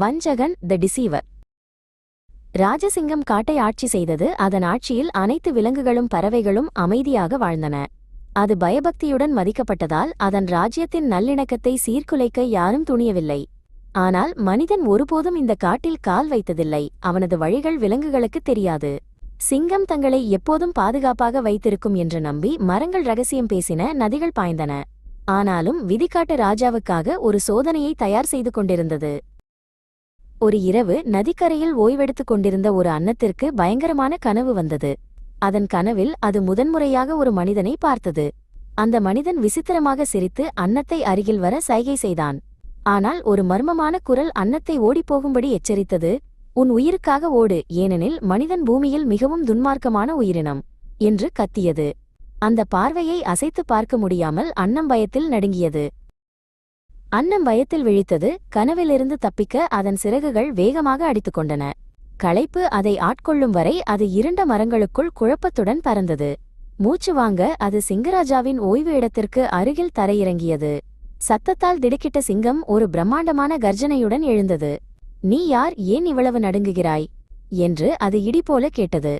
வஞ்சகன், த deceiver. Rajasingham காட்டை ஆட்சி செய்தது. அதன் ஆட்சியில் அனைத்து விலங்குகளும் பறவைகளும் அமைதியாக வாழ்ந்தன. அது பயபக்தியுடன் மதிக்கப்பட்டதால் அதன் ராஜ்யத்தின் நல்லிணக்கத்தை சீர்குலைக்க யாரும் துணியவில்லை. ஆனால் மனிதன் ஒருபோதும் இந்த காட்டில் கால் வைத்ததில்லை. அவனது வழிகள் விலங்குகளுக்கு தெரியாது. சிங்கம் தங்களை எப்போதும் பாதுகாப்பாக வைத்திருக்கும் என்று நம்பி மரங்கள் ரகசியம் பேசின, நதிகள் பாய்ந்தன. ஆனாலும் விதிக்காட்டு ராஜாவுக்காக ஒரு சோதனையை தயார் செய்து கொண்டிருந்தது. ஒரு இரவு நதிக்கரையில் ஓய்வெடுத்துக் கொண்டிருந்த ஒரு அன்னத்திற்கு பயங்கரமான கனவு வந்தது. அதன் கனவில் அது முதன்முறையாக ஒரு மனிதனை பார்த்தது. அந்த மனிதன் விசித்திரமாக சிரித்து அன்னத்தை அருகில் வர சைகை செய்தான். ஆனால் ஒரு மர்மமான குரல் அன்னத்தை ஓடிப்போகும்படி எச்சரித்தது. உன் உயிருக்காக ஓடு, ஏனெனில் மனிதன் பூமியில் மிகவும் துன்மார்க்கமான உயிரினம் என்று கத்தியது. அந்த பார்வையை அசைத்து பார்க்க முடியாமல் அன்னம் பயத்தில் நடுங்கியது. அன்னம் பயத்தில் விழித்தது. கனவிலிருந்து தப்பிக்க அதன் சிறகுகள் வேகமாக அடித்துக்கொண்டன. களைப்பு அதை ஆட்கொள்ளும் வரை அது இருண்ட மரங்களுக்குள் குழப்பத்துடன் பறந்தது. மூச்சு வாங்க அது சிங்கராஜாவின் ஓய்வு இடத்திற்கு அருகில் தரையிறங்கியது. சத்தத்தால் திடுக்கிட்ட சிங்கம் ஒரு பிரம்மாண்டமான கர்ஜனையுடன் எழுந்தது. நீ யார், ஏன் இவ்வளவு நடுங்குகிறாய் என்று அது இடிபோல கேட்டது.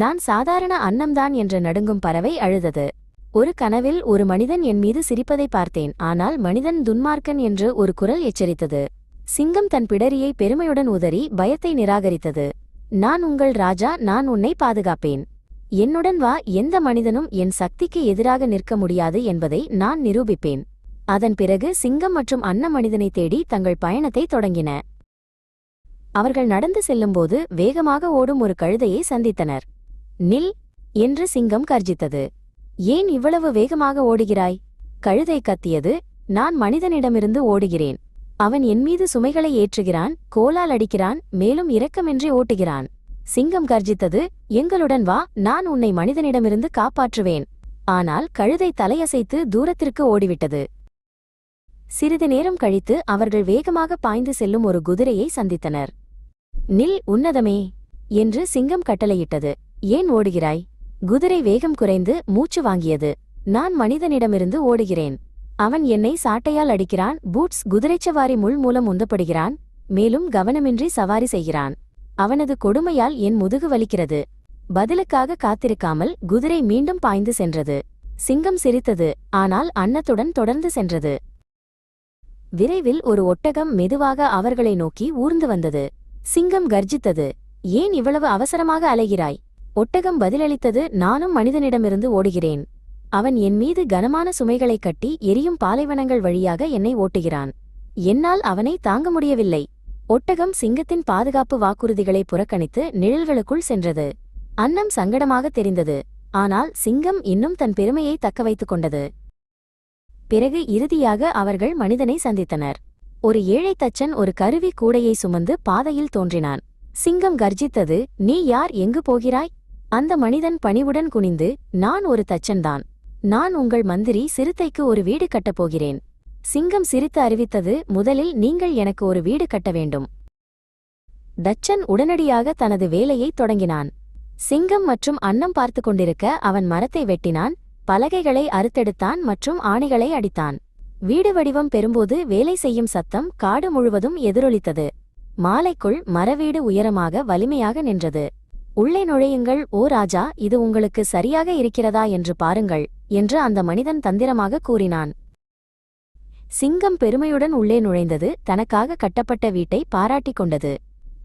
நான் சாதாரண அன்னம்தான் என்ற நடுங்கும் பறவை அழுதது. ஒரு கனவில் ஒரு மனிதன் என் மீது சிரிப்பதை பார்த்தேன், ஆனால் மனிதன் துன்மார்க்கன் என்று ஒரு குரல் எச்சரித்தது. சிங்கம் தன் பிடரியை பெருமையுடன் உதறி பயத்தை நிராகரித்தது. நான் உங்கள் ராஜா, நான் உன்னை பாதுகாப்பேன். என்னுடன் வா, எந்த மனிதனும் என் சக்திக்கு எதிராக நிற்க முடியாது என்பதை நான் நிரூபிப்பேன். அதன் பிறகு சிங்கம் மற்றும் அன்னம் மனிதனை தேடி தங்கள் பயணத்தை தொடங்கின. அவர்கள் நடந்து செல்லும்போது வேகமாக ஓடும் ஒரு கழுதையை சந்தித்தனர். நில் என்று சிங்கம் கர்ஜித்தது. ஏன் இவ்வளவு வேகமாக ஓடுகிறாய்? கழுதை கத்தியது. நான் மனிதனிடமிருந்து ஓடுகிறேன். அவன் என் மீது சுமைகளை ஏற்றுகிறான், கோலால் அடிக்கிறான், மேலும் இரக்கமின்றி ஓட்டுகிறான். சிங்கம் கர்ஜித்தது. எங்களுடன் வா, நான் உன்னை மனிதனிடமிருந்து காப்பாற்றுவேன். ஆனால் கழுதை தலையசைத்து தூரத்திற்கு ஓடிவிட்டது. சிறிது நேரம் கழித்து அவர்கள் வேகமாக பாய்ந்து செல்லும் ஒரு குதிரையை சந்தித்தனர். நில், உன்னதமே என்று சிங்கம் கட்டளையிட்டது. ஏன் ஓடுகிறாய்? குதிரை வேகம் குறைந்து மூச்சு வாங்கியது. நான் மனிதனிடமிருந்து ஓடுகிறேன். அவன் என்னை சாட்டையால் அடிக்கிறான், பூட்ஸ் குதிரைச்சவாரி முள் மூலம் உந்தப்படுகிறான், மேலும் கவனமின்றி சவாரி செய்கிறான். அவனது கொடுமையால் என் முதுகு வலிக்கிறது. பதிலுக்காக காத்திருக்காமல் குதிரை மீண்டும் பாய்ந்து சென்றது. சிங்கம் சிரித்தது, ஆனால் அன்னத்துடன் தொடர்ந்து சென்றது. விரைவில் ஒரு ஒட்டகம் மெதுவாக அவர்களை நோக்கி ஊர்ந்து வந்தது. சிங்கம் கர்ஜித்தது. ஏன் இவ்வளவு அவசரமாக அலைகிறாய்? ஒட்டகம் பதிலளித்தது. நானும் மனிதனிடமிருந்து ஓடுகிறேன். அவன் என் மீது கனமான சுமைகளை கட்டி எரியும் பாலைவனங்கள் வழியாக என்னை ஓட்டுகிறான். என்னால் அவனை தாங்க முடியவில்லை. ஒட்டகம் சிங்கத்தின் பாதுகாப்பு வாக்குறுதிகளை புறக்கணித்து நிழல்களுக்குள் சென்றது. அன்னம் சங்கடமாக தெரிந்தது. ஆனால் சிங்கம் இன்னும் தன் பெருமையை தக்கவைத்துக் கொண்டது. பிறகு இறுதியாக அவர்கள் மனிதனை சந்தித்தனர். ஒரு ஏழை தச்சன் ஒரு கருவி கூடையை சுமந்து பாதையில் தோன்றினான். சிங்கம் கர்ஜித்தது. நீ யார், எங்கு போகிறாய்? அந்த மனிதன் பணிவுடன் குனிந்து, நான் ஒரு தச்சன்தான். நான் உங்கள் மந்திரி சிறுத்தைக்கு ஒரு வீடு கட்டப்போகிறேன். சிங்கம் சிரித்து அறிவித்தது. முதலில் நீங்கள் எனக்கு ஒரு வீடு கட்ட வேண்டும். தச்சன் உடனடியாக தனது வேலையை தொடங்கினான். சிங்கம் மற்றும் அன்னம் பார்த்து கொண்டிருக்க அவன் மரத்தை வெட்டினான், பலகைகளை அறுத்தெடுத்தான் மற்றும் ஆணிகளை அடித்தான். வீடு வடிவம் பெறும்போது வேலை செய்யும் சத்தம் காடு முழுவதும் எதிரொலித்தது. மாலைக்குள் மரவீடு உயரமாக வலிமையாக நின்றது. உள்ளே நுழையுங்கள், ஓ ராஜா, இது உங்களுக்கு சரியாக இருக்கிறதா என்று பாருங்கள் என்று அந்த மனிதன் தந்திரமாக கூறினான். சிங்கம் பெருமையுடன் உள்ளே நுழைந்தது. தனக்காக கட்டப்பட்ட வீட்டை பாராட்டிக் கொண்டது.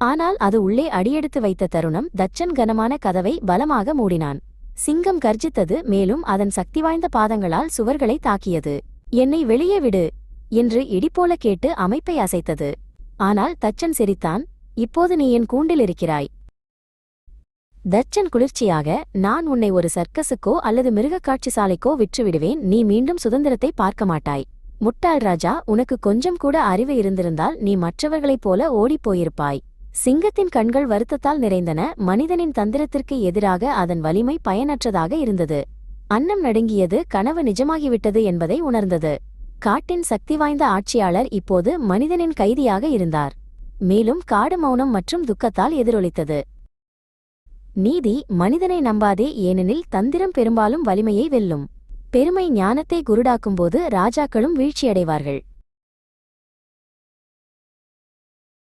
ஆனால் அது உள்ளே அடியெடுத்து வைத்த தருணம் தச்சன் கனமான கதவை பலமாக மூடினான். சிங்கம் கர்ஜித்தது. மேலும் அதன் சக்தி வாய்ந்த பாதங்களால் சுவர்களை தாக்கியது. என்னை வெளியே விடு என்று இடிபோல கேட்டு அமைப்பை அசைத்தது. ஆனால் தச்சன் சிரித்தான். இப்போது நீ என் கூண்டில் இருக்கிறாய். தச்சன் குளிர்ச்சியாக, நான் உன்னை ஒரு சர்க்கஸுக்கோ அல்லது மிருகக்காட்சி சாலைக்கோ விற்றுவிடுவேன். நீ மீண்டும் சுதந்திரத்தை பார்க்க மாட்டாய். முட்டாள் ராஜா, உனக்கு கொஞ்சம் கூட அறிவு இருந்திருந்தால் நீ மற்றவர்களைப் போல ஓடிப்போயிருப்பாய். சிங்கத்தின் கண்கள் வருத்தத்தால் நிறைந்தன. மனிதனின் தந்திரத்திற்கு எதிராக அதன் வலிமை பயனற்றதாக இருந்தது. அன்னம் நடுங்கியது. கனவு நிஜமாகிவிட்டது என்பதை உணர்ந்தது. காட்டின் சக்தி வாய்ந்த ஆட்சியாளர் இப்போது மனிதனின் கைதியாக இருந்தார். மேலும் காடு மௌனம் மற்றும் துக்கத்தால் எதிரொலித்தது. நீதி, மனிதனை நம்பாதே, ஏனெனில் தந்திரம் பெரும்பாலும் வலிமையை வெல்லும். பெருமை ஞானத்தை குருடாக்கும்போது ராஜாக்களும் வீழ்ச்சியடைவார்கள்.